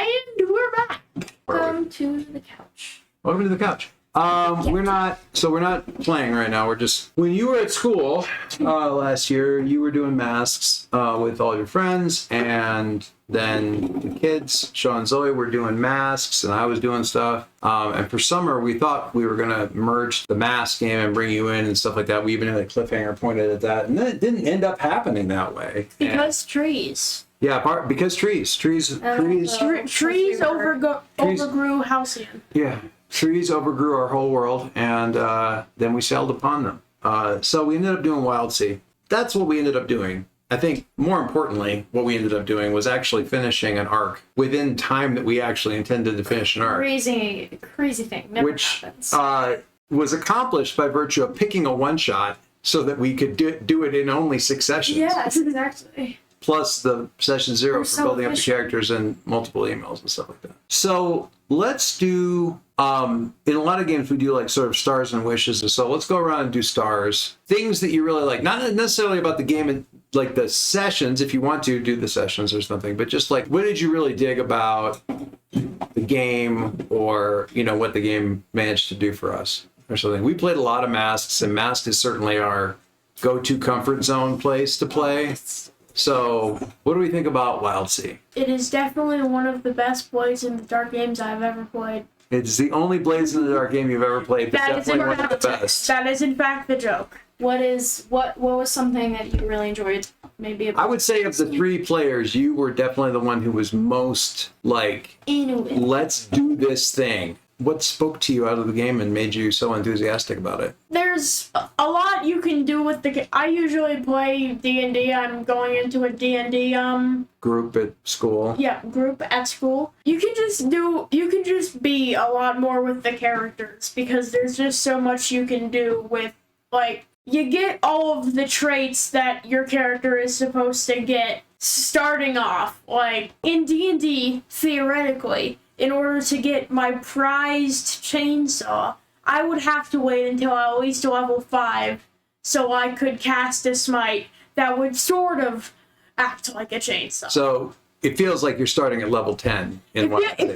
And we're back. Welcome to the couch. Welcome to the couch. We're not playing right now. We're just, when you were at school last year, you were doing masks with all your friends, and then the kids, Sean and Zoe, were doing masks, and I was doing stuff. And for summer, we thought we were gonna merge the mask game and bring you in and stuff like that. We even had a cliffhanger pointed at that, and then it didn't end up happening that way. Because trees. Yeah, because trees overgrew Halcyon. Yeah, trees overgrew our whole world, and then we sailed upon them. So we ended up doing Wildsea. That's what we ended up doing. I think more importantly, what we ended up doing was actually finishing an arc within time that we actually intended to finish an arc. Crazy thing. Never happens. Was accomplished by virtue of picking a one-shot so that we could do it in only 6 sessions. Yes, exactly. Plus the session 0 for building up the characters and multiple emails and stuff like that. So let's do, in a lot of games we do like sort of stars and wishes. And so let's go around and do stars. Things that you really like, not necessarily about the game and like the sessions, if you want to do the sessions or something, but just like, what did you really dig about the game, or, you know, what the game managed to do for us or something. We played a lot of masks, and mask is certainly our go-to comfort zone place to play. So, what do we think about Wildsea? It is definitely one of the best Blades in the Dark games I've ever played. It's the only Blades in the Dark game you've ever played, but definitely one of the best. That is in fact the joke. What was something that you really enjoyed? Maybe I would say of the 3 players, you were definitely the one who was most like, let's do this thing. What spoke to you out of the game and made you so enthusiastic about it? There's a lot you can do with the game. I usually play D&D. I'm going into a D&D group at school. Yeah, group at school. You can just be a lot more with the characters, because there's just so much you can do with, like, you get all of the traits that your character is supposed to get starting off. Like, in D&D, theoretically, in order to get my prized chainsaw, I would have to wait until at least level 5 so I could cast a smite that would sort of act like a chainsaw. So it feels like you're starting at level 10 in one. It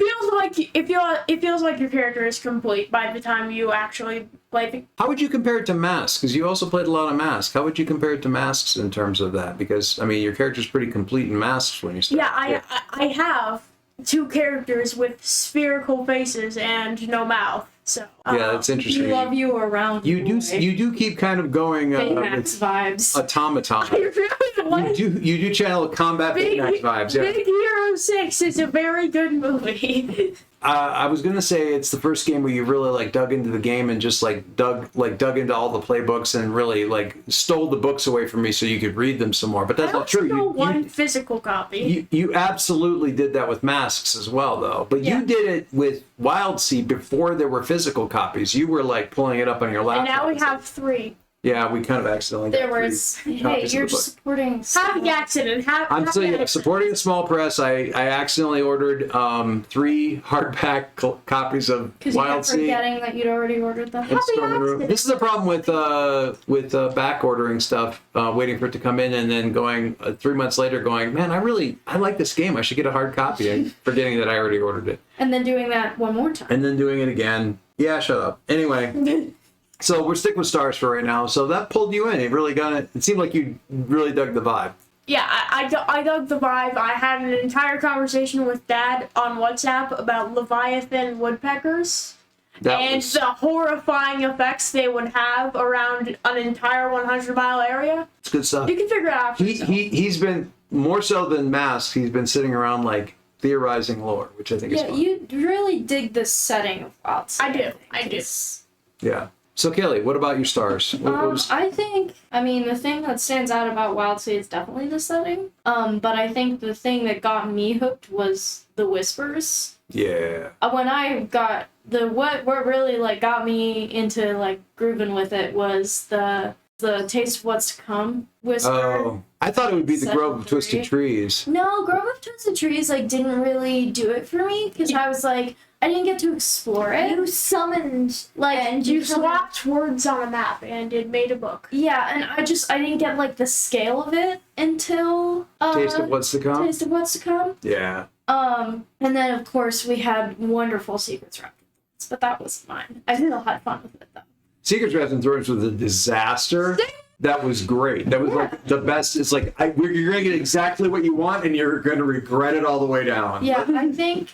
feels like your character is complete by the time you actually play the. How would you compare it to masks? Because you also played a lot of masks. How would you compare it to masks in terms of that? Because I mean, your character's pretty complete in masks when you start. Yeah, I have 2 characters with spherical faces and no mouth. So yeah, that's interesting. We love you around. You do keep kind of going Baymax vibes. Automaton. You do channel combat Baymax vibes. Yeah. Big Hero 6 is a very good movie. I was gonna say it's the first game where you really like dug into the game and just like dug into all the playbooks and really like stole the books away from me so you could read them some more. But that's not true. You one physical copy. You absolutely did that with masks as well, though. But you did it with Wildsea before there were physical copies. You were like pulling it up on your laptop. And now we have 3. Yeah, we kind of accidentally. There was. Hey, you're supporting. Half the accident. I'm saying supporting a small press. I accidentally ordered 3 hardback copies of Wildsea. Because you kept forgetting that you'd already ordered them. This is a problem with back ordering stuff, waiting for it to come in, and then going 3 months later, going, man, I like this game. I should get a hard copy. And forgetting that I already ordered it. And then doing that one more time. And then doing it again. Yeah, shut up. Anyway. So we're sticking with stars for right now. So that pulled you in. It really got it. It seemed like you really dug the vibe. Yeah, I dug the vibe. I had an entire conversation with Dad on WhatsApp about Leviathan woodpeckers the horrifying effects they would have around an entire 100-mile area. It's good stuff. You can figure it out. He's been, more so than Mask, he's been sitting around like theorizing lore, which I think is fun. Yeah, you really dig the setting of Wildsea. I do. Yeah. So, Kaylee, what about your stars? I think, the thing that stands out about Wildsea is definitely the setting. But I think the thing that got me hooked was the whispers. Yeah. When I got what really like got me into like grooving with it was the taste of what's to come whisper. Oh, I thought it would be the Grove of Twisted Trees. No, Grove of Twisted Trees like didn't really do it for me because I was like, I didn't get to explore it. You summoned, and you swapped words on a map, and it made a book. Yeah, and I didn't get, the scale of it until... Taste of What's to Come? Taste of What's to Come. Yeah. And then of course we had wonderful Secrets Wrapped in Thorns, but that was mine. I still had fun with it though. Secrets Wrapped in Thorns was a disaster. That was great. That was like the best. It's like you're gonna get exactly what you want, and you're gonna regret it all the way down. Yeah, I think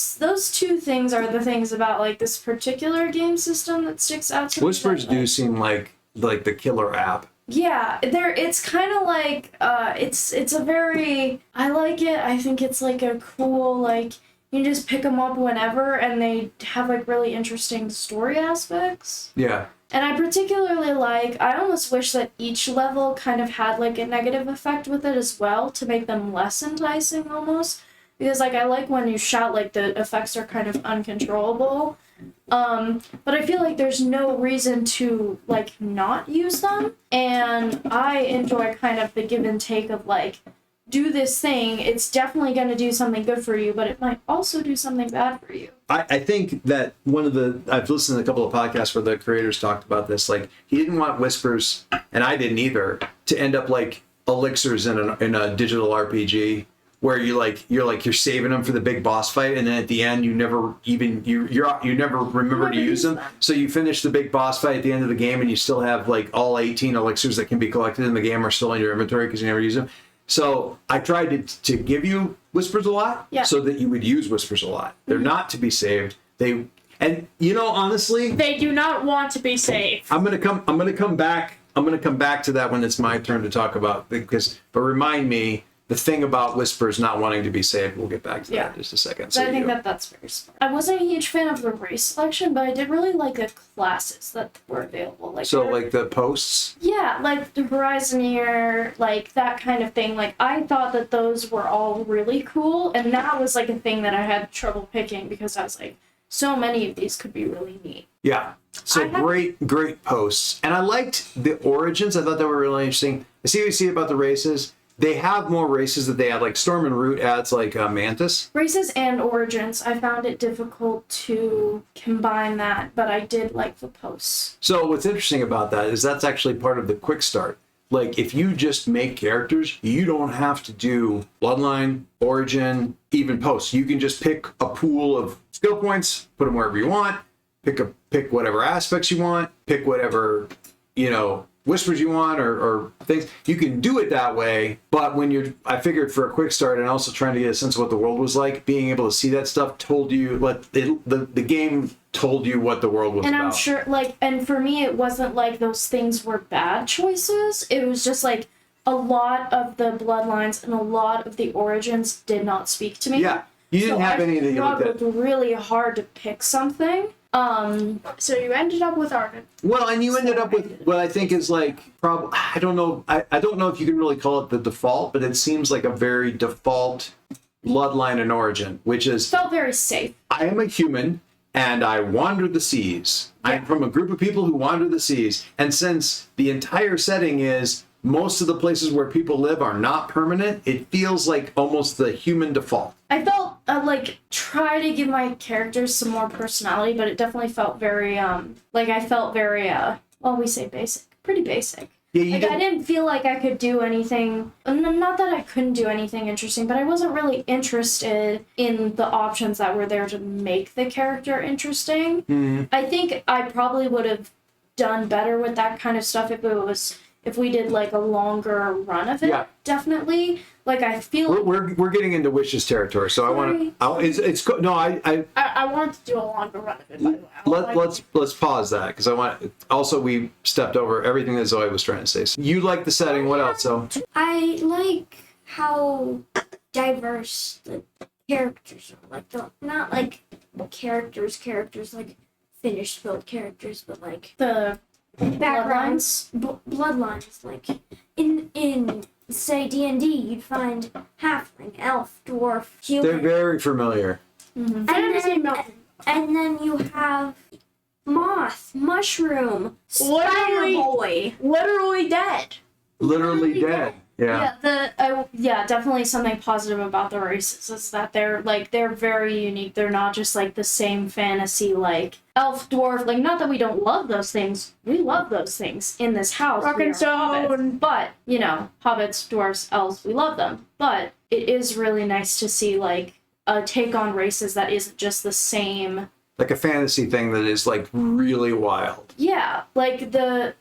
those two things are the things about like this particular game system that sticks out to me. Whispers do seem like the killer app. Yeah, it's kind of like it's a very, I like it. I think it's like a cool, like you can just pick them up whenever, and they have like really interesting story aspects. Yeah. And I particularly I almost wish that each level kind of had like a negative effect with it as well to make them less enticing almost. Because like I like when you shout, like the effects are kind of uncontrollable. But I feel like there's no reason to like not use them. And I enjoy kind of the give and take of like, do this thing, it's definitely going to do something good for you, but it might also do something bad for you. I think that I've listened to a couple of podcasts where the creators talked about this. Like, he didn't want Whispers, and I didn't either, to end up like elixirs in a digital RPG where you're saving them for the big boss fight, and then at the end you never remember to use them. So you finish the big boss fight at the end of the game, and you still have like all 18 elixirs that can be collected in the game are still in your inventory because you never use them. So I tried to give you Whispers a lot, so that you would use Whispers a lot. They're not to be saved. Honestly, they do not want to be saved. I'm gonna come back to that when it's my turn to talk about, but remind me the thing about Whispers not wanting to be saved. We'll get back to that in just a second. So I think that's very smart. I wasn't a huge fan of the race selection, but I did really like the classes that were available. Like the posts? Yeah, like the Horizoneer, like that kind of thing. Like I thought that those were all really cool, and that was like a thing that I had trouble picking because I was like, so many of these could be really neat. Yeah. So great posts. And I liked the origins. I thought they were really interesting. I see what you see about the races. They have more races that they add, like Storm and Root adds like Mantis. Races and origins. I found it difficult to combine that, but I did like the posts. So what's interesting about that is that's actually part of the quick start. Like if you just make characters, you don't have to do Bloodline, Origin, even posts. You can just pick a pool of skill points, put them wherever you want, pick whatever aspects you want, pick whatever, Whispers you want or things. You can do it that way, but I figured for a quick start and also trying to get a sense of what the world was like, being able to see that stuff told you the game told you what the world was about. And I'm sure, and for me, it wasn't like those things were bad choices. It was just like a lot of the Bloodlines and a lot of the Origins did not speak to me. Yeah, you didn't have any that you looked at. It was really hard to pick something. So you ended up with Arden. Well, and you ended up with what I think is like I don't know. I don't know if you can really call it the default, but it seems like a very default Bloodline and Origin, which is felt very safe. I am a human and I wander the seas. Yeah. I'm from a group of people who wander the seas, and since the entire setting is most of the places where people live are not permanent, it feels like almost the human default. I felt try to give my characters some more personality, but it definitely felt very we say basic, pretty basic. Yeah, I didn't feel like I could do anything, not that I couldn't do anything interesting, but I wasn't really interested in the options that were there to make the character interesting. Mm-hmm. I think I probably would have done better with that kind of stuff if we did like a longer run of it. Yeah. Definitely. Like I feel we're getting into Wishes territory, so I want to do a longer run of it, by the way. Let's pause that because we stepped over everything that Zoe was trying to say. So you like the setting, what else? So I like how diverse the characters are. Like not like characters like finished build characters, but like the backgrounds, bloodlines. Like in say D&D, you'd find halfling, elf, dwarf, human. They're very familiar. Mm-hmm. And then you have moth, mushroom, spider boy. Literally dead. Literally dead. Definitely something positive about the races is that they're very unique. They're not just like the same fantasy like elf, dwarf. Like, not that we don't love those things. We love those things in this house. Rock We and are stone. hobbits. But hobbits, dwarves, elves, we love them. But it is really nice to see like a take on races that isn't just the same. Like a fantasy thing that is like really wild. Yeah, like the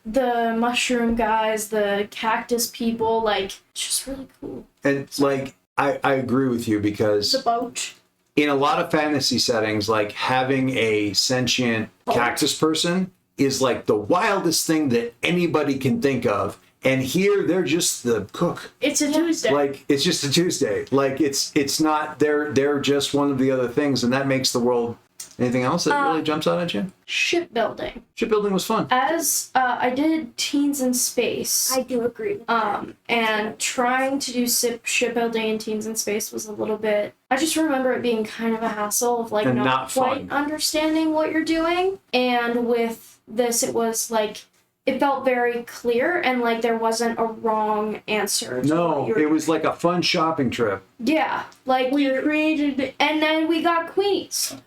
mushroom guys, the cactus people, like, it's just really cool. And like I agree with you because The boat. in a lot of fantasy settings, like having a sentient cactus person is like the wildest thing that anybody can think of. And here they're just the cook. It's a Tuesday. Like it's just a Tuesday. Like it's not they're just one of the other things, and that makes the world. Anything else that really jumps out at you? Shipbuilding. Shipbuilding was fun. As I did Teens in Space. I do agree with that. And trying to do shipbuilding in Teens in Space was a little bit. I just remember it being kind of a hassle of like And not not quite fun. understanding what you're doing. And with this, it was like it felt very clear and like there wasn't a wrong answer. To No, what you were it was like a fun shopping trip. Yeah, like We created. and then we got Queenies.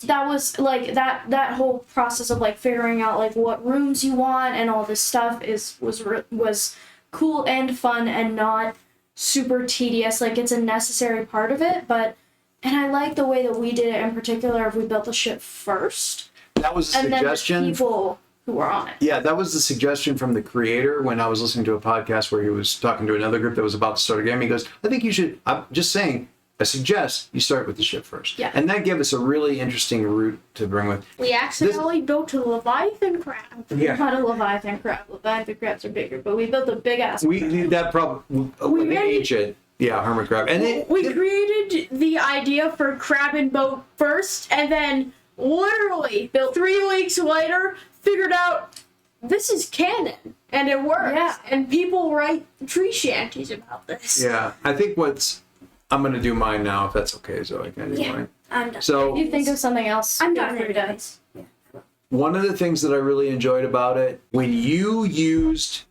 That was like that whole process of like figuring out like what rooms you want and all this stuff was cool and fun and not super tedious. Like, it's a necessary part of it, and I like the way that we did it in particular. If we built the ship first, That was a and then the suggestion. people who were on it. Yeah, that was the suggestion from the creator when I was listening to a podcast where he was talking to another group that was about to start a game. He goes, I think you should, I'm just saying, I suggest you start with the ship first. Yeah. And that gave us a really interesting route to bring with. We accidentally built a Leviathan crab. Yeah. Not a Leviathan crab. Leviathan crabs are bigger, but we built a big ass. That probably, when they made- ancient, yeah, hermit crab. And We created the idea for crab and boat first, and then literally 3 weeks later figured out this is canon and it works. Yeah. And people write tree shanties about this. yeah, I think I'm going to do mine now, if that's okay, Zoe. Can I do mine? I'm done. So, If you think of something else, I'm feel done free to- anyways. one of the things that I really enjoyed about it, when you used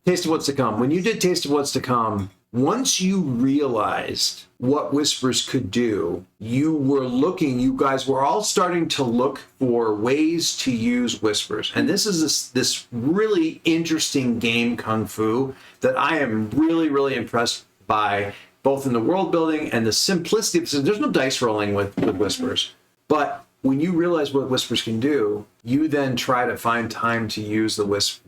Taste of What's to Come, when you did Taste of What's to Come, once you realized what Whispers could do, you guys were all starting to look for ways to use Whispers. And this is this really interesting game, Kung Fu, that I am really, really impressed by, both in the world building and the simplicity. There's no dice rolling with Whispers. But when you realize what Whispers can do, you then try to find time to use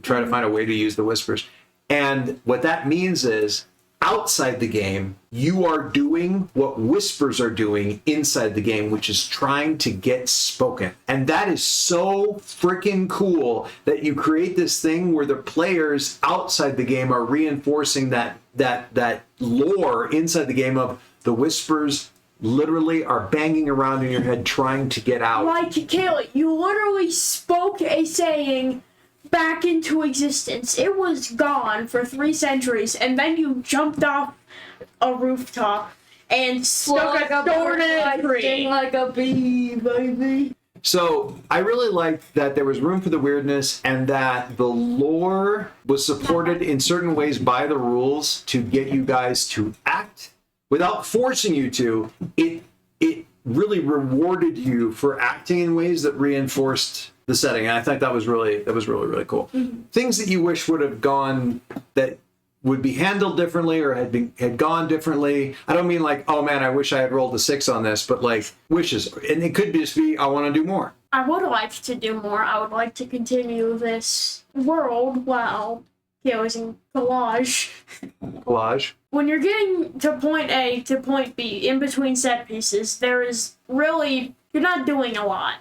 try to find a way to use the Whispers. And what that means is, outside the game, you are doing what Whispers are doing inside the game, which is trying to get spoken. And that is so freaking cool that you create this thing where the players outside the game are reinforcing that lore inside the game of the Whispers literally are banging around in your head trying to get out. Like, Kaylee, you literally spoke a saying back into existence. It was gone for 3 centuries, and then you jumped off a rooftop and stuck a sword in a tree. Sting like a bee, baby. So I really liked that there was room for the weirdness and that the lore was supported in certain ways by the rules to get you guys to act without forcing you to. It really rewarded you for acting in ways that reinforced the setting. And I think that was really cool. Mm-hmm. Things that you wish would have gone, that would be handled differently or had gone differently. I don't mean like, oh man, I wish I had rolled a 6 on this, but like wishes. And it could just be, I want to do more. I would like to do more. I would like to continue this world while using collage. Collage. When you're getting to point A to point B in between set pieces, you're not doing a lot.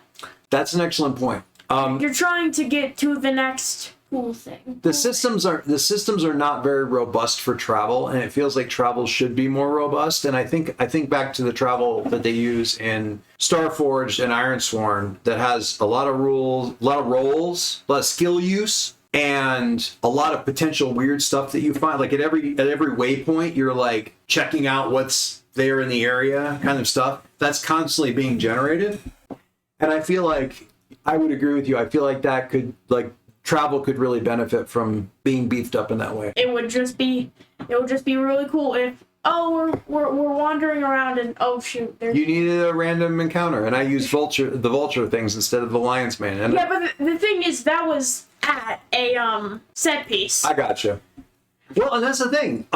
That's an excellent point. You're trying to get to the next cool thing. The systems are not very robust for travel, and it feels like travel should be more robust. And I think back to the travel that they use in Starforged and Ironsworn that has a lot of rules, a lot of roles, a lot of skill use, and a lot of potential weird stuff that you find. Like at every waypoint, you're like checking out what's there in the area, kind of stuff that's constantly being generated. And I feel like I would agree with you. I feel like that could like travel could really benefit from being beefed up in that way. It would just be really cool if we're wandering around and oh shoot, there's You needed a random encounter, and I used the vulture things instead of the lion's mane. And yeah, but the thing is that was at a set piece. I gotcha. Well, and that's the thing.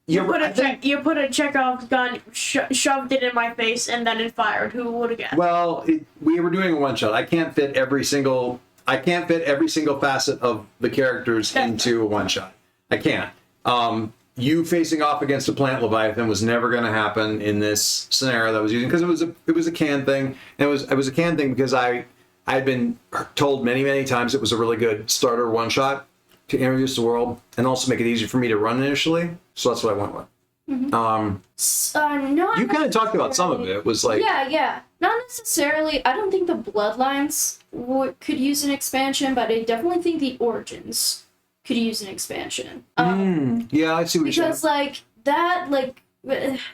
You put a Chekhov's gun, shoved it in my face, and then it fired. Who would have guessed? Well, we were doing a one shot. I can't fit every single facet of the characters into a one shot. I can't. You facing off against a plant leviathan was never going to happen in this scenario that I was using because it was a can thing. And it was a can thing because I'd been told many times it was a really good starter one shot to introduce the world and also make it easier for me to run initially. So that's what I went with. Mm-hmm. You kind of talked about some of it. It was like yeah. Not necessarily. I don't think the Bloodlines could use an expansion, but I definitely think the Origins could use an expansion. Yeah, I see what you're because saying.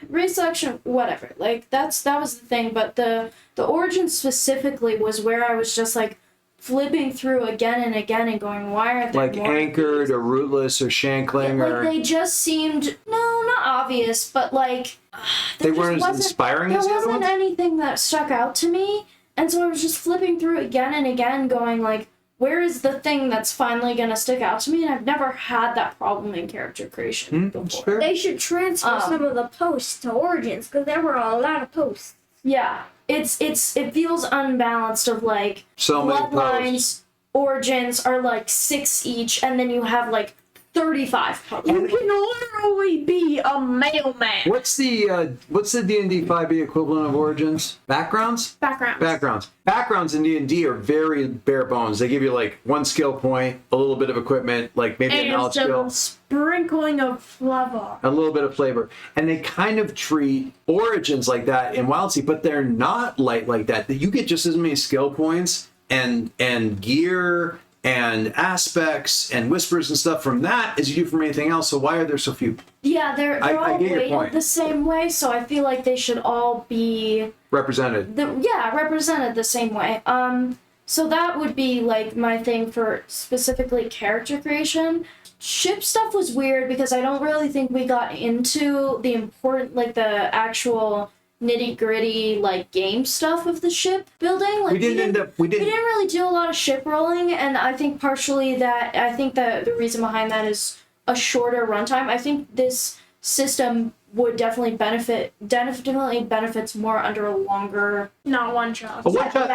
race selection, whatever. Like that was the thing, but the Origins specifically was where I was just like flipping through again and again and going, why aren't there Like more Anchored or Rootless or Shankling like or they just seemed not obvious, but like they weren't as inspiring as the there other wasn't ones? anything that stuck out to me, and so I was just flipping through again and again going like, where is the thing that's finally gonna stick out to me? And I've never had that problem in character creation before. Sure. They should transfer some of the posts to Origins because there were a lot of posts. Yeah, it feels unbalanced of like So many Bloodlines, posts. Origins are like 6 each, and then you have like 35 posts. You can literally be a mailman. What's the D&D 5e equivalent of Origins? Backgrounds in D&D are very bare bones. They give you like one skill point, a little bit of equipment, like maybe a And knowledge some skill, sprinkling of flavor. a little bit of flavor, and they kind of treat Origins like that in Wildsea, but they're not light like that. You get just as many skill points and gear and aspects and whispers and stuff from that as you do from anything else. So why are there so few? Yeah, they're I all get your weighted point. the same way, so I feel like they should all be Represented. represented the same way. So that would be like my thing for specifically character creation. Ship stuff was weird because I don't really think we got into the important, like the actual nitty-gritty like game stuff of the ship building. Like We didn't really do a lot of ship rolling, and I think partially that the reason behind that is a shorter runtime. I think this system would definitely benefits more under a longer. Not one shot. A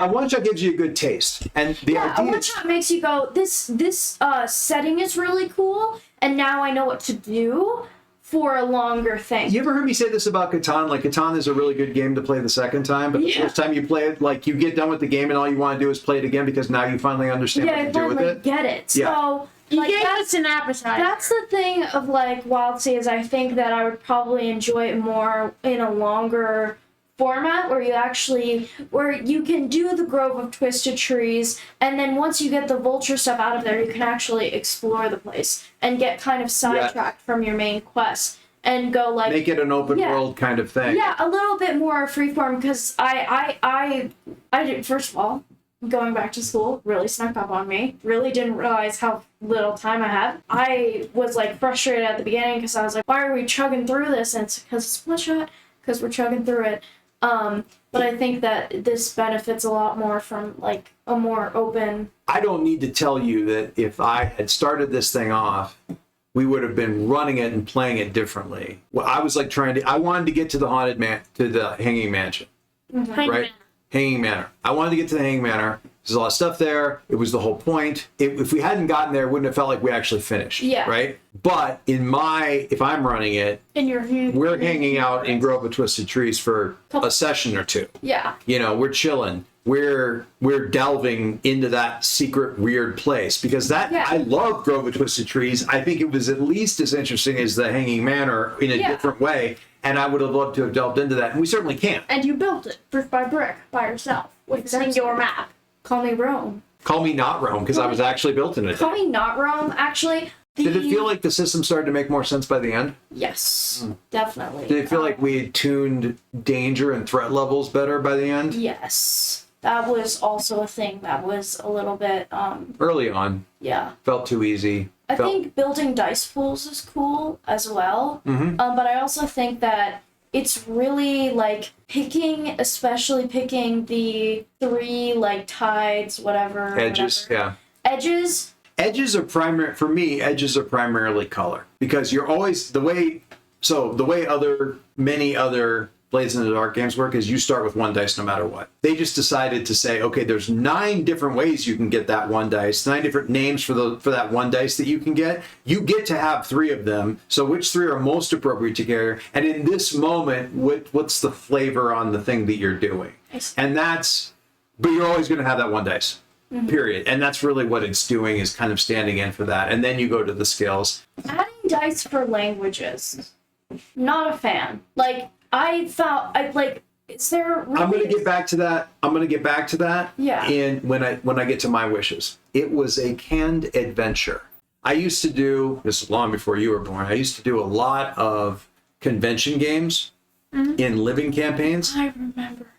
one shot gives you a good taste, and the A idea one is shot makes you go, this setting is really cool, and now I know what to do for a longer thing. You ever heard me say this about Catan? Like, Catan is a really good game to play the second time, but the first time you play it, like, you get done with the game and all you want to do is play it again because now you finally understand what to do with it. Get it. Yeah. So, You like, gave us an appetizer. that's the thing of, like, Wildsea is I think that I would probably enjoy it more in a longer format where you can do the Grove of Twisted Trees, and then once you get the vulture stuff out of there, you can actually explore the place and get kind of sidetracked from your main quest and go like Make it an open world kind of thing. yeah, a little bit more freeform because I did, first of all, going back to school really snuck up on me. Really didn't realize how little time I had. I was like frustrated at the beginning because I was like, why are we chugging through this? And it's because it's one shot, because we're chugging through it. But I think that this benefits a lot more from like a more open. I don't need to tell you that if I had started this thing off, we would have been running it and playing it differently. Well, I was like I wanted to get to the to the Hanging Mansion, right? Hanging Manor. I wanted to get to the Hanging Manor. There's a lot of stuff there. It was the whole point. If we hadn't gotten there, it wouldn't have felt like we actually finished. Yeah. Right? But if I'm running it, we're hanging out in Grove of Twisted Trees for a session or two. Yeah. We're chilling. We're delving into that secret weird place because I love Grove of Twisted Trees. I think it was at least as interesting as the Hanging Manor in a different way. And I would have loved to have delved into that. And we certainly can. And you built it brick by brick by yourself with your map. Call me Rome. Call me not Rome, because I was actually built in it. Call me not Rome, actually. Did it feel like the system started to make more sense by the end? Yes, definitely. Did it feel like we had tuned danger and threat levels better by the end? Yes. that was also a thing that was a little bit, Early on, yeah. felt too easy. I think building dice pools is cool as well, Mhm. but I also think that it's really like especially picking the 3 like tides, whatever. Edges, whatever. yeah. Edges. Edges are primary for me. Edges are primarily color because you're always the way many other Blades in the Dark games work is you start with 1 dice no matter what. They just decided to say, okay, there's 9 different ways you can get that 1 dice, 9 different names for that 1 dice that you can get. You get to have 3 of them. So which 3 are most appropriate to carry? And in this moment, what's the flavor on the thing that you're doing? And but you're always going to have that 1 dice. Mm-hmm. Period. And that's really what it's doing, is kind of standing in for that. And then you go to the skills. Adding dice for languages. Not a fan. Like, is there really... I'm going to get back to that. Yeah. And when I get to my wishes, it was a canned adventure. I used to do this long before you were born. I used to do a lot of convention games in living campaigns. I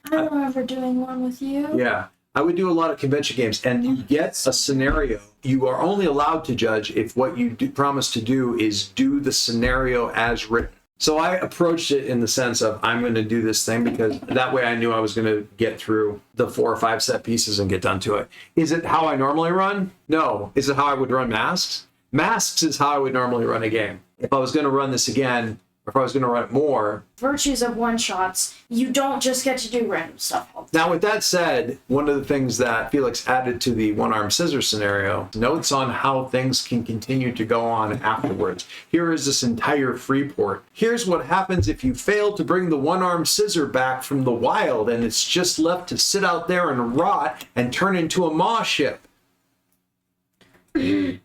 remember doing one with you. Yeah. I would do a lot of convention games, and you get a scenario. You are only allowed to judge if what you promise to do is do the scenario as written. So I approached it in the sense of, I'm going to do this thing because that way I knew I was going to get through the 4 or 5 set pieces and get done to it. Is it how I normally run? No. Is it how I would run Masks? Masks is how I would normally run a game. If I was going to run this again, or if I was going to run it more. Virtues of one-shots. You don't just get to do random stuff all the time. Now, with that said, one of the things that Felix added to the One-Armed Scissor scenario, notes on how things can continue to go on afterwards. Here is this entire Freeport. Here's what happens if you fail to bring the One-Armed Scissor back from the wild and it's just left to sit out there and rot and turn into a Maw ship. We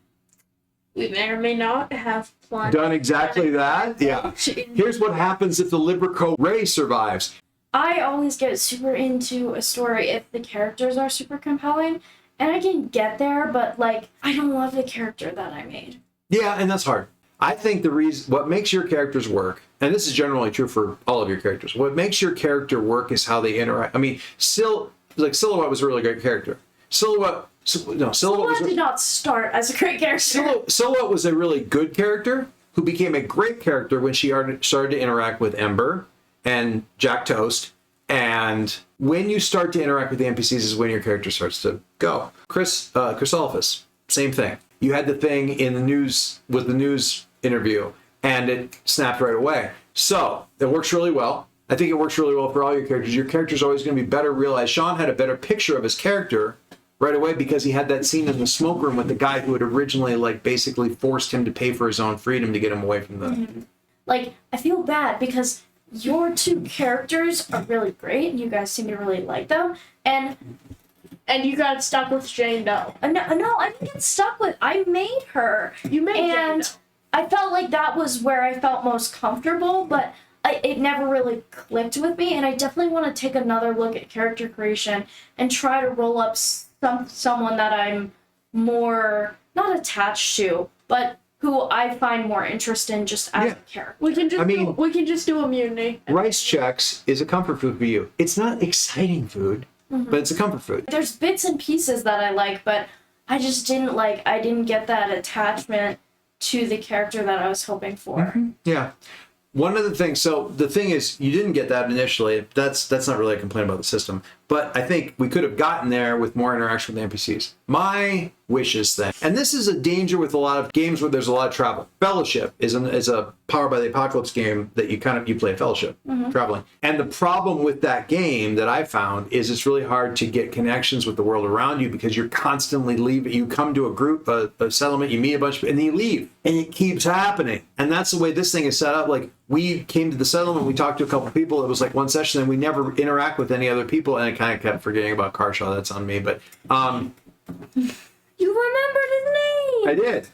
may or may not have done exactly that. Yeah. Here's what happens if the Librico Ray survives. I always get super into a story if the characters are super compelling, and I can get there, but like I don't love the character that I made. Yeah, and that's hard. I think what makes your characters work, and this is generally true for all of your characters, what makes your character work is how they interact. I mean, Silhouette was a really great character. Silhouette did not start as a great character. Silhouette was a really good character who became a great character when she started to interact with Ember and Jack Toast. And when you start to interact with the NPCs is when your character starts to go. Chrysophilus, same thing. You had the thing in the news with the news interview, and it snapped right away. So it works really well. I think it works really well for all your characters. Your character's always going to be better realized. Sean had a better picture of his character right away because he had that scene in the smoke room with the guy who had originally basically forced him to pay for his own freedom to get him away from the... I feel bad because your 2 characters are really great and you guys seem to really like them, and you got stuck with Jane Doe. No, I didn't get stuck with. I made her. You made Jane Doe. I felt like that was where I felt most comfortable, but it never really clicked with me, and I definitely want to take another look at character creation and try to roll up someone that I'm more not attached to, but who I find more interest in just as a character. We can just do a mutiny. Rice Chex is a comfort food for you. It's not exciting food, but it's a comfort food. There's bits and pieces that I like, but I just I didn't get that attachment to the character that I was hoping for. Mm-hmm. Yeah. One of the things, so the thing is, you didn't get that initially. That's not really a complaint about the system. But I think we could have gotten there with more interaction with the NPCs. My wishes thing, and this is a danger with a lot of games where there's a lot of travel. Fellowship is a Powered by the Apocalypse game that you play a Fellowship, traveling. And the problem with that game that I found is it's really hard to get connections with the world around you because you're constantly leaving. You come to a group, a settlement, you meet a bunch of people, and then you leave. And it keeps happening. And that's the way this thing is set up. We came to the settlement, we talked to a couple of people, it was one session, and we never interact with any other people, and I kind of kept forgetting about Carshaw, that's on me, but... You remembered his name! I did.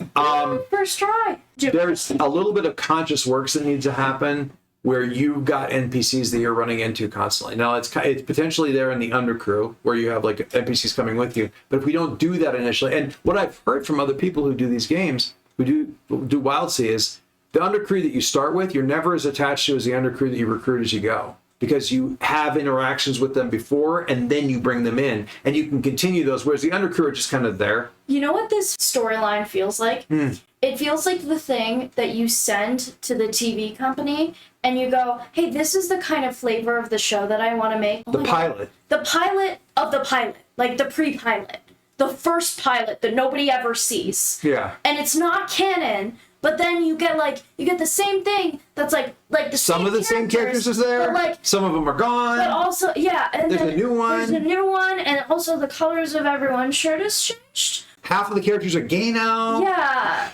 First try. There's a little bit of conscious works that needs to happen where you've got NPCs that you're running into constantly. Now, it's potentially there in the undercrew, where you have NPCs coming with you, but if we don't do that initially, and what I've heard from other people who do these games, who do Wildsea, is the undercrew that you start with, you're never as attached to as the undercrew that you recruit as you go. because you have interactions with them before and then you bring them in and you can continue those, whereas the undercrew are just kind of there. You know what this storyline feels like? It feels like the thing that you send to the TV company and you go, hey, this is the kind of flavor of the show that I want to make. The pilot. The pilot of the pilot, like the pre-pilot. The first pilot that nobody ever sees. Yeah. And it's not canon, but then you get the same thing that's like the some of the same characters is there, but some of them are gone. But also, yeah, and there's a new one. There's a new one, and also the colors of everyone's shirt has changed. Half of the characters are gay now. Yeah,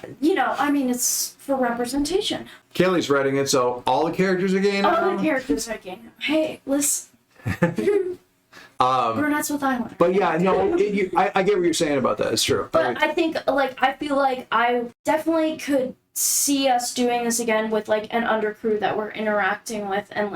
I mean, it's for representation. Kaylee's writing it, so all the characters are gay now. All the characters are gay now. Hey, listen. Brunettes with eyeliner. But yeah, no, I get what you're saying about that. It's true. But I think, I feel like I definitely could see us doing this again with, an undercrew that we're interacting with and,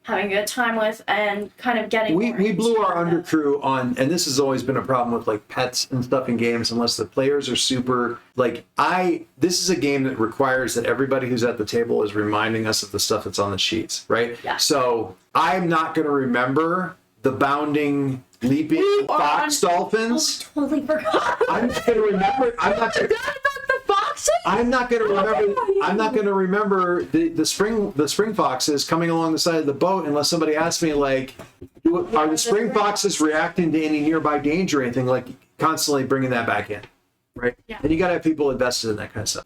having a good time with and kind of getting we blew our undercrew on, and this has always been a problem with, pets and stuff in games, unless the players are super, this is a game that requires that everybody who's at the table is reminding us of the stuff that's on the sheets, right? Yeah. So I'm not going to remember the bounding, leaping fox dolphins. Oh, totally forgot. I'm not going to remember. I'm not going to remember the spring foxes coming along the side of the boat unless somebody asks me, are the spring foxes reacting to any nearby danger or anything? Constantly bringing that back in, right? Yeah. And you got to have people invested in that kind of stuff.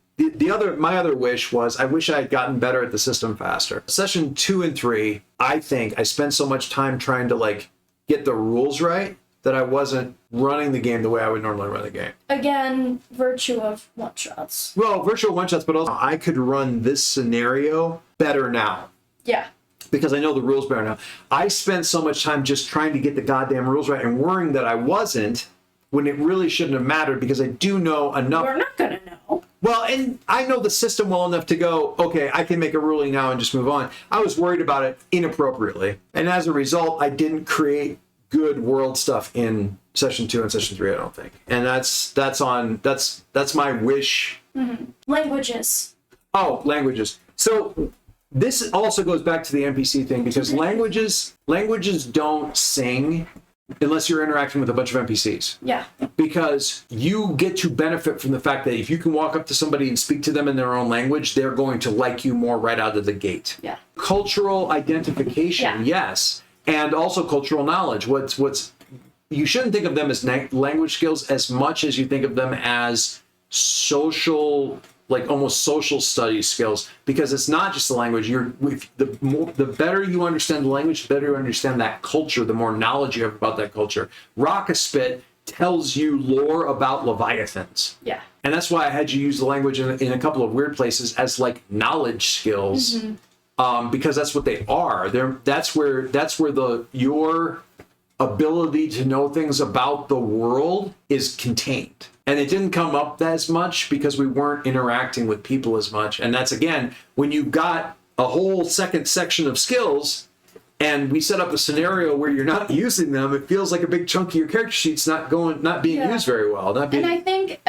My other wish was I wish I had gotten better at the system faster. Session 2 and 3, I think I spent so much time trying to get the rules right that I wasn't running the game the way I would normally run the game. Again, virtue of one-shots. Well, virtual one-shots, but also I could run this scenario better now. Yeah. Because I know the rules better now. I spent so much time just trying to get the goddamn rules right and worrying that I wasn't when it really shouldn't have mattered because I do know enough. We're not going to know. Well, and I know the system well enough to go, okay, I can make a ruling now and just move on. I was worried about it inappropriately. And as a result, I didn't create good world stuff in session 2 and session 3, I don't think. And that's my wish. Mm-hmm. Languages. Oh, languages. So this also goes back to the NPC thing because languages don't sing unless you're interacting with a bunch of NPCs. Yeah. Because you get to benefit from the fact that if you can walk up to somebody and speak to them in their own language, they're going to like you more right out of the gate. Yeah. Cultural identification, yes. And also cultural knowledge. You shouldn't think of them as language skills as much as you think of them as social, almost social studies skills, because it's not just the language. The better you understand the language, the better you understand that culture, the more knowledge you have about that culture. Rockaspit tells you lore about Leviathans. Yeah. And that's why I had you use the language in a couple of weird places as knowledge skills. Mm-hmm. Because that's what they are. That's where your ability to know things about the world is contained. And it didn't come up as much because we weren't interacting with people as much. And that's, again, when you got a whole second section of skills and we set up a scenario where you're not using them, it feels like a big chunk of your character sheet's not being used very well. And I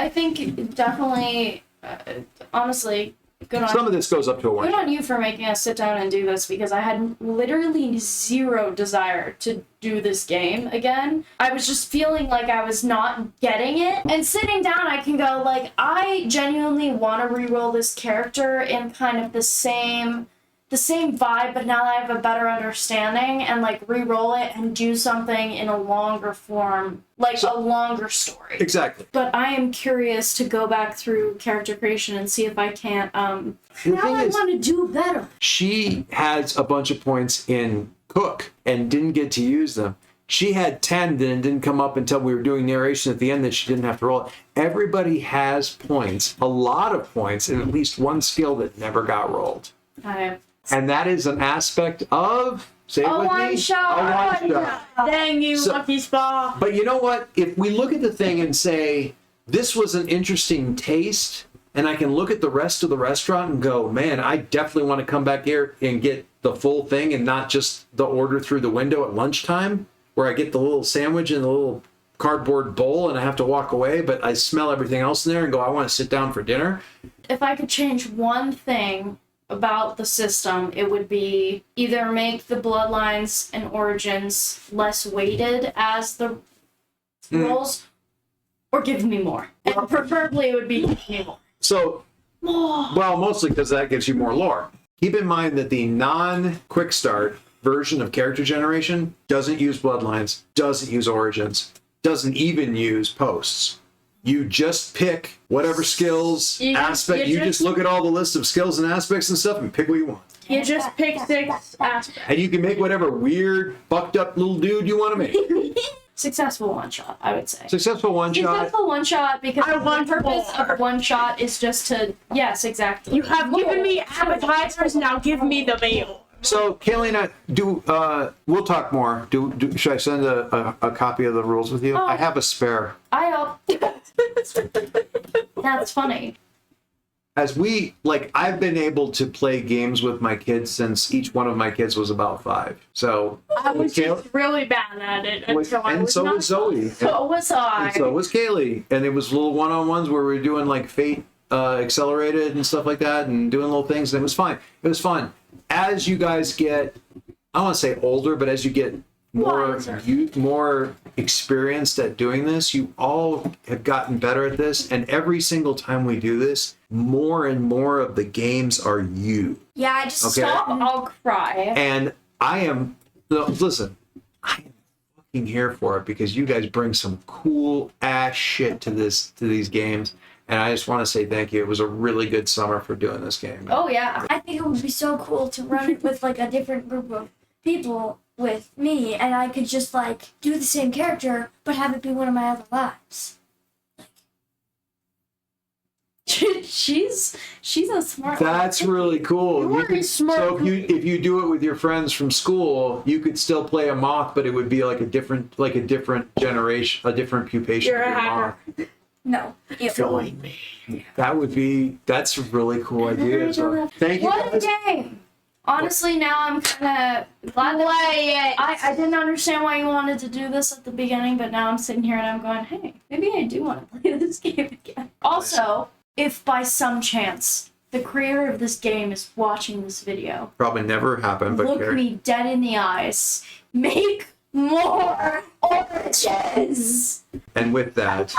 think definitely, honestly, some of this goes up to a 1. Good on you for making us sit down and do this because I had literally zero desire to do this game again. I was just feeling like I was not getting it. And sitting down, I can go I genuinely want to reroll this character in kind of the same vibe, but now that I have a better understanding and re-roll it and do something in a longer form, a longer story. Exactly. But I am curious to go back through character creation and see if I can't, now I want to do better. She has a bunch of points in Cook and didn't get to use them. She had 10 then didn't come up until we were doing narration at the end that she didn't have to roll it. Everybody has points, a lot of points, in at least one skill that never got rolled. And that is an aspect of, say it with me, a one-shot. Dang you, Lucky Spa. But you know what? If we look at the thing and say, this was an interesting taste, and I can look at the rest of the restaurant and go, man, I definitely want to come back here and get the full thing and not just the order through the window at lunchtime, where I get the little sandwich in the little cardboard bowl and I have to walk away, but I smell everything else in there and go, I want to sit down for dinner. If I could change one thing about the system, it would be either make the bloodlines and origins less weighted as the roles, or give me more. And preferably it would be give me more. So, well, mostly because that gives you more lore. Keep in mind that the non-quick start version of character generation doesn't use bloodlines, doesn't use origins, doesn't even use posts. You just pick whatever skills, you just look at all the list of skills and aspects and stuff and pick what you want. You just pick 6 aspects. And you can make whatever weird, fucked up little dude you want to make. Successful one-shot, I would say. Successful one-shot. Successful one-shot because the purpose of one-shot is just to, yes, exactly. You have given me appetizers, now give me the meal. So, Kaylee and I, we'll talk more. Should I send a copy of the rules with you? Oh. I have a spare. That's funny. As I've been able to play games with my kids since each one of my kids was about 5. So I was just really bad at it until I was so was Zoe. So was I. And so was Kaylee. And it was little one-on-ones where we were doing like Fate Accelerated and stuff like that and doing little things. And it was fine. It was fun. As you guys get, I don't want to say older, but as you get more experienced at doing this, you all have gotten better at this, and every single time we do this, more and more of the games are you. Yeah, I just Stop, I'll cry. And I am fucking here for it because you guys bring some cool ass shit to these games, and I just want to say thank you. It was a really good summer for doing this game. Oh yeah. I think it would be so cool to run it with like a different group of people with me, and I could just like do the same character but have it be one of my other lives. She's a smart That's really cool. You are a smart. So if you do it with your friends from school, you could still play a moth, but it would be like a different generation, a different pupation You're of a your hacker. moth. No. Filling me. That's a really cool idea. So, thank you What a guys. game! Honestly, now I'm kind of glad that I didn't understand why you wanted to do this at the beginning, but now I'm sitting here and I'm going, hey, maybe I do want to play this game again. Also, if by some chance the creator of this game is watching this video, Probably never happened, but look me dead in the eyes. Make more origins! And with that,